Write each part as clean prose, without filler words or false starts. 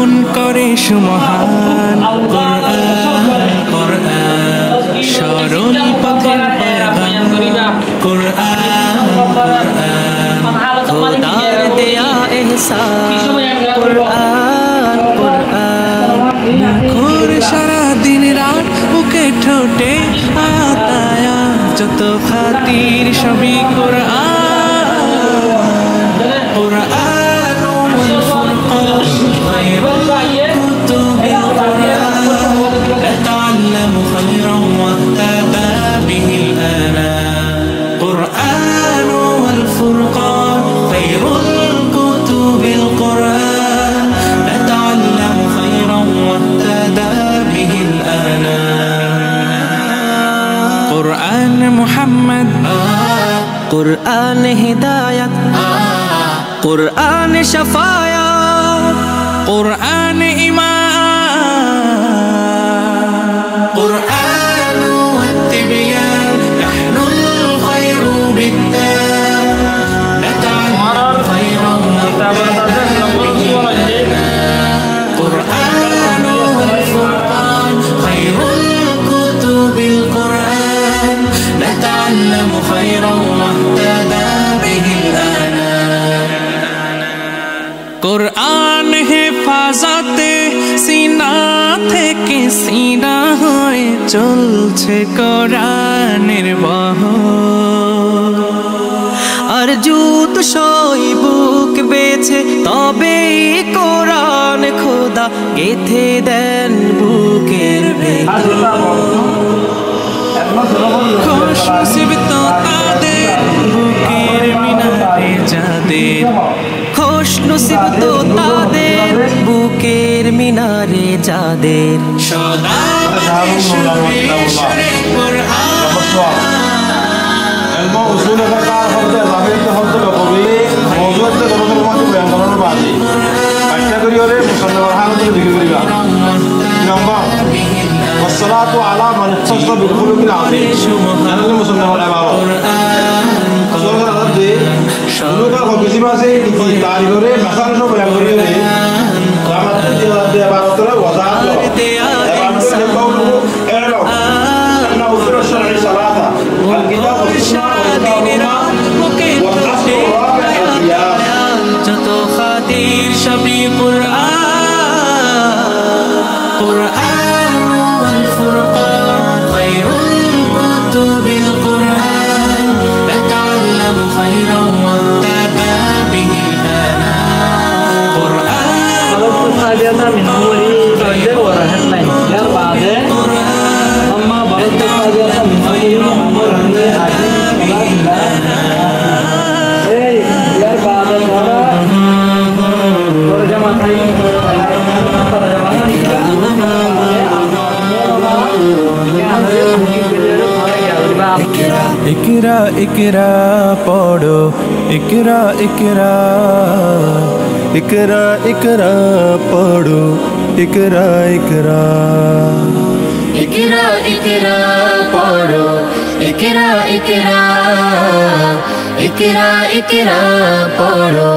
গুণ করে সুমহান কোরআন কোরআন সরল পথের পয়গাম কোরআন কোরআন খোদার দেয়া ইহসান কোরআন কোরআন মুখর সারা দিন রাত বুকে ঠোঁটে আয়াত আয়াত যত খাতির সবই কোরআন কোরআন نتعلم خيرا واهتدى به الآنام قرآن والفرقان خير الكتب القرآن نتعلم خيرا واهتدى به الآنام قرآن محمد قرآن هداية قرآن شفايا قرآن إيمان قرآن والتبيان نحن الخير بالتام نتعلم خيرا قرآن والفرقان خير الكتب القرآن نتعلم خيرا واهتدى به الآنام قرآن হেফাজতে সিনা থেকে সিনা হয়ে চলছে কোরআনের বহর আর জুত সই বুক বেছে তবে কোরআন খোদা গেথে দেন বুকের ভেতর খুশনসিব তো তাদের বুকের মিনারে যাদের খুশনসিব তো তাদের বুকের মিনারে যাদের সদা সুরে কোরআন علم اصول فقه হতে জামিলতে হতে কবি মওজুদতে গরমের মধ্যে বয়ান করার বাদে ব্যাখ্যা করি হলে মুসলমানদের হালতে দিকে করিবা নম্বর والصلاه على من اتصل بالخلق العظيم জানেন মুসলমানরা বাবা সরকার আদে শুরুকার কবি মাসে কি তারিখরে মাসাল সব বয়ান করি হলে জামাত দিয়ে বারতরা ওয়াজাত যত খাতির সবই কোরআন কোরআন والفرقان خير الكتب القرآن نتعلم خيرا واهتدى به الآنام قرآن من أول بعدين ورهن لين يا بعدين أما بعد هذا من أول इकरा इकरा पढ़ो इकरा इकरा इकरा इकरा पढ़ो इकरा इकरा इकरा इकरा पढ़ो इकरा इकरा इकरा इकरा पढ़ो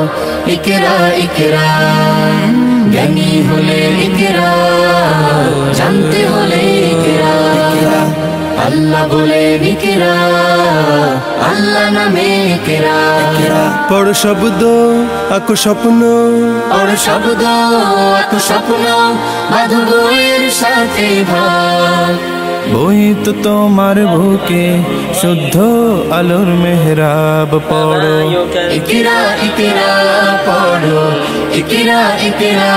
इकरा इकरा ज्ञानी होले इकरा जानते होले इकरा अल्लाह बोले इकरा अल्लाह नामे इकरा पढ़ो शब्द आको स्वप्न पढ़ो शब्द आको स्वप्न बाधो বইয়ের সাথে ভাগ বই তো তোমার বুকে শুদ্ধ আলোর মেহরাব পড়ো इकरा इकरा पढ़ो इकरा इकरा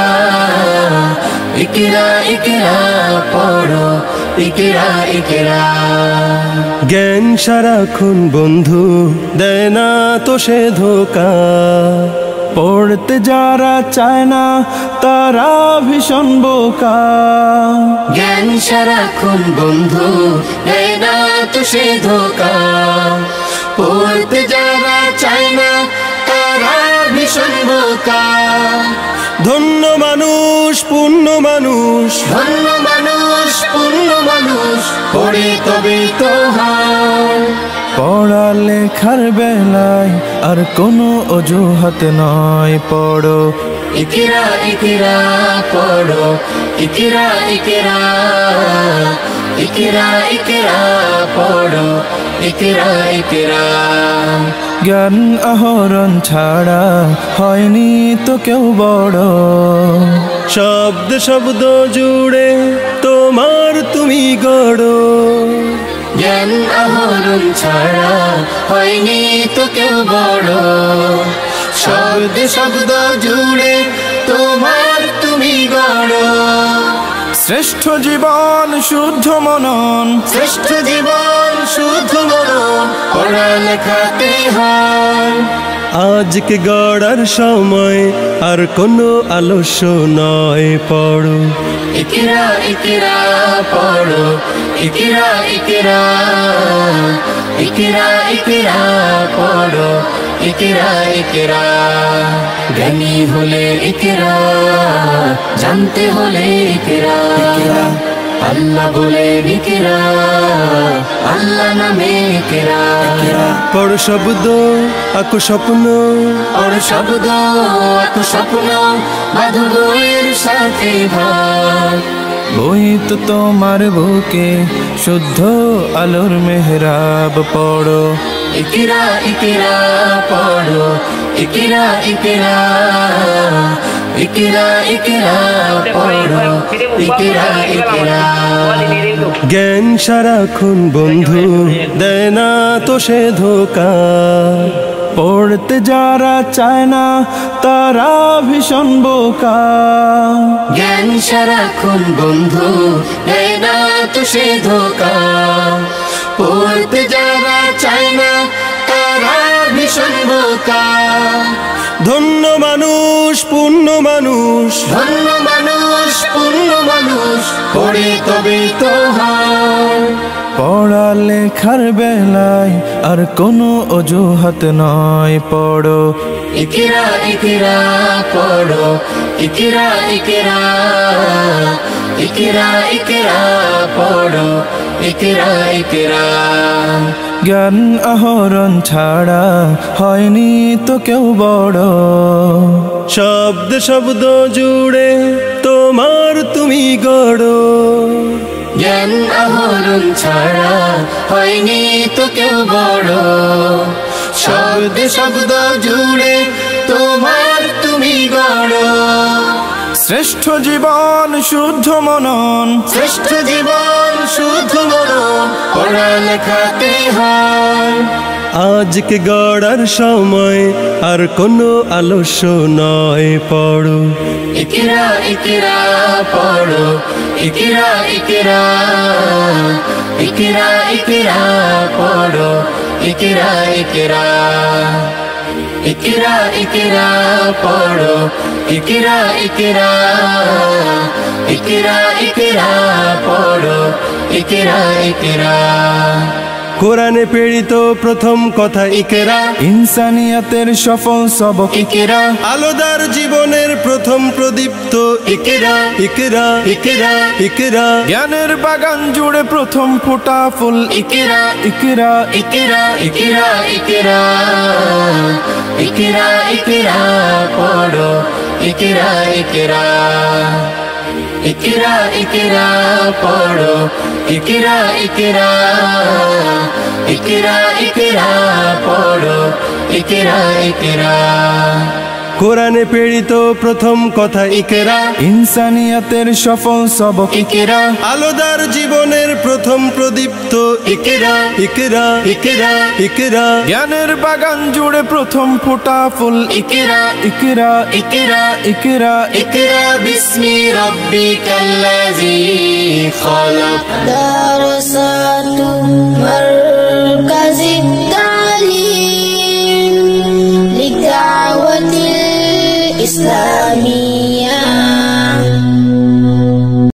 इकरा इकरा पढ़ो इकरा इकरा জ্ঞান সারাক্ষণ বন্ধু দেয় না তো সে ধোকা পড়তে যারা চায় না তারা ভীষণ বোকা জ্ঞান সারাক্ষণ বন্ধু দেয় না তো সে ধোকা পড়তে যারা চায় না তারা ভীষণ বোকা ধন্য মানুষ পুণ্য মানুষ ধন্য মানুষ পুণ্য মানুষ পড়ে তবে তো হয় পড়ালেখার বেলায় আর কোনো অজুহাত নয় পড়ো ইকরা ইকরা পড়ো ইকরা ইকরা ইকরা ইকরা পড়ো ইকরা ইকরা জ্ঞান আহরণ ছাড়া হয়নি তো কেউ বড় শব্দ শব্দ জুড়ে তোমার তুমি গড়ো জ্ঞান আহরণ ছাড়া হয়নি তো কেউ বড় শব্দ শব্দ জুড়ে তোমার তুমি গড়ো শ্রেষ্ঠ জীবন শুদ্ধ মনন শ্রেষ্ঠ জীবন শুদ্ধ মনন পড়ালেখাতে হয় আজকে গড়ার সময় আর কোনো আলস্য নয় পড়ো ইকরা ইকরা পড়ো ইকরা ইকরা ইকরা ইকরা পড়ো ইকরা ইকরা জ্ঞানী হলে ইকরা জানতে হলে ইকরা আল্লাহ বলে ইকরা আল্লাহ নামে ইকরা পড়ো শব্দ আঁকো স্বপ্ন পড়ো শব্দ আঁকো স্বপ্ন বাঁধো বইয়ের সাথে ভাগ বই তো তোমার বুকে শুদ্ধ আলোর মেহরাব পড়ো ইকরা ইকরা পড়ো ইকরা ইকরা ইকরা ইকরা পড়ো ইকরা ইকরা জ্ঞান সারাক্ষণ বন্ধু দেয় না তো সে ধোকা পড়তে যারা চায় না তারা ভীষণ বোকা জ্ঞান সারাক্ষণ বন্ধু দেয় না তো সে ধোকা পড়তে যারা চায় না তারা ভীষণ বোকা ধন্য মানুষ পুণ্য মানুষ ধন্য মানুষ পুণ্য মানুষ পড়ে তবে তো হয় পড়ালেখার বেলায় আর কোনো অজুহাত নয় পড়ো ইকরা ইকরা পড়ো ইকরা ইকরা ইকরা ইকরা পড়ো ইকরা ইকরা জ্ঞান আহরণ ছাড়া হয়নি তো কেউ বড় শব্দ শব্দ জুড়ে তোমার তুমি গড়ো জ্ঞান আহরণ ছাড়া হয়নি তো কেউ বড় শব্দ শব্দ জুড়ে তোমার তুমি গড়ো শ্রেষ্ঠ জীবন শুদ্ধ মনন শ্রেষ্ঠ জীবন শুদ্ধ মনন পড়ালেখাতে হয় আজকে গড়ার সময় আর কোনো আলস্য নয় পড়ো ইকরা ইকরা পড়ো ইকরা ইকরা ইকরা ইকরা পড়ো ইকরা ইকরা ইকরা ইকরা পড়ো ইকরা ইকরা ইকরা ইকরা পড়ো ইকরা ইকরা কোরআনে প্রেরিত প্রথম কথা ইকরা ইনসানিয়াতের সফল সবক ইকরা আলোদার জীবনের প্রথম প্রদীপ্ত ইকরা ইকরা ইকরা ইকরা জ্ঞানের বাগান জুড়ে প্রথম ফোটা ফুল ইকরা ইকরা ইকরা ইকরা ইকরা ইকরা ইকরা পড়ো ইকরা ইকরা ইকরা ইকরা পড়ো ইকরা ইকরা ইকরা ইকরা পড়ো ইকরা ইকরা কোরআনে প্রেরিত প্রথম কথা ইকরা ইনসানিয়াতের সফল সবক ইকরা আলোদার জীবনের প্রথম প্রদীপ্ত ইকরা ইকরা ইকরা ইকরা জ্ঞানের বাগান জুড়ে প্রথম ফোটা ফুল ইকরা ইকরা ইকরা ইকরা اقرأ باسم ربك الذي خلق درسات